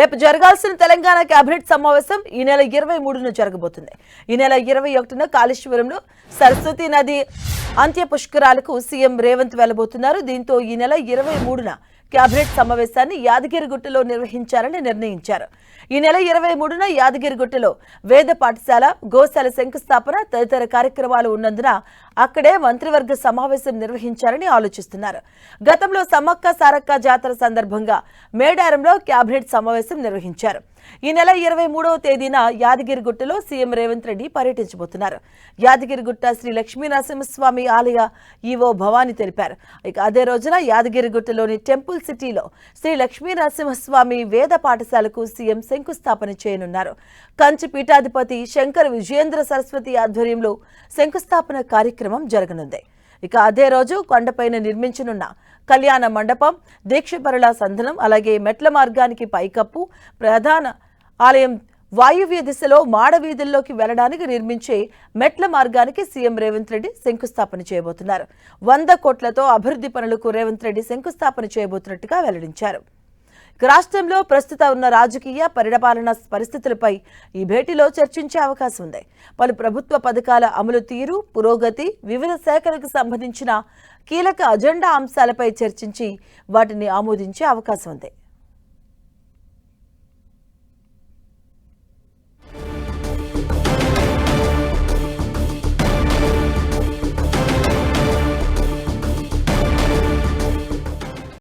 రేపు జరగాల్సిన తెలంగాణ కేబినెట్ సమావేశం ఈ నెల 23న జరగబోతుంది. ఈ నెల 21న కాళేశ్వరంలో సరస్వతి నది అంత్య పుష్కరాలకు సీఎం రేవంత్ వెళ్లబోతున్నారు. దీంతో ఈ నెల 23న కేబినెట్ సమావేశాన్ని యాదగిరిగుట్టలో నిర్వహించాలని నిర్ణయించారు. ఈ నెల 23న యాదగిరిగుట్టలో వేద పాఠశాల, గోశాల శంకుస్థాపన తదితర కార్యక్రమాలు ఉన్నందున అక్కడే మంత్రివర్గ సమావేశం నిర్వహించాలని ఆలోచిస్తున్నారు. గతంలో సమ్మక్క సారక్క జాతర సందర్భంగా మేడారంలో కేబినెట్ సమావేశం నిర్వహించారు. ఈ నెల 23వ తేదీన యాదగిరిగుట్టలో సీఎం రేవంత్ రెడ్డి పర్యటించబోతున్నారు. యాదగిరిగుట్ట శ్రీ లక్ష్మీనరసింహస్వామి ఆలయ ఈవో భవానీ తెలిపారు. ఇక అదే రోజున యాదగిరిగుట్టలోని టెంపుల్ సిటీలో శ్రీ లక్ష్మీనరసింహస్వామి వేద పాఠశాలకు సీఎం శంకుస్థాపన చేయనున్నారు. కంచి పీఠాధిపతి శంకర్ విజయేంద్ర సరస్వతి ఆధ్వర్యంలో శంకుస్థాపన కార్యక్రమం జరగనుంది. ఇక అదే రోజు కొండపైన నిర్మించనున్న కళ్యాణ మండపం, దీక్షపరుల సందనం, అలాగే మెట్ల మార్గానికి పైకప్పు, ప్రధాన ఆలయం వాయువ్య దిశలో మాడవీధుల్లోకి వెళ్లడానికి నిర్మించే మెట్ల మార్గానికి సీఎం రేవంత్ రెడ్డి శంకుస్థాపన చేయబోతున్నారు. 100 కోట్లతో అభివృద్ధి పనులకు రేవంత్ రెడ్డి శంకుస్థాపన చేయబోతున్నట్టుగా వెల్లడించారు. రాష్ట్రంలో ప్రస్తుత ఉన్న రాజకీయ పరిపాలన పరిస్థితులపై ఈ భేటీలో చర్చించే అవకాశం ఉంది. పలు ప్రభుత్వ పథకాల అమలు తీరు, పురోగతి, వివిధ శాఖలకు సంబంధించిన కీలక అజెండా అంశాలపై చర్చించి వాటిని ఆమోదించే అవకాశం ఉంది.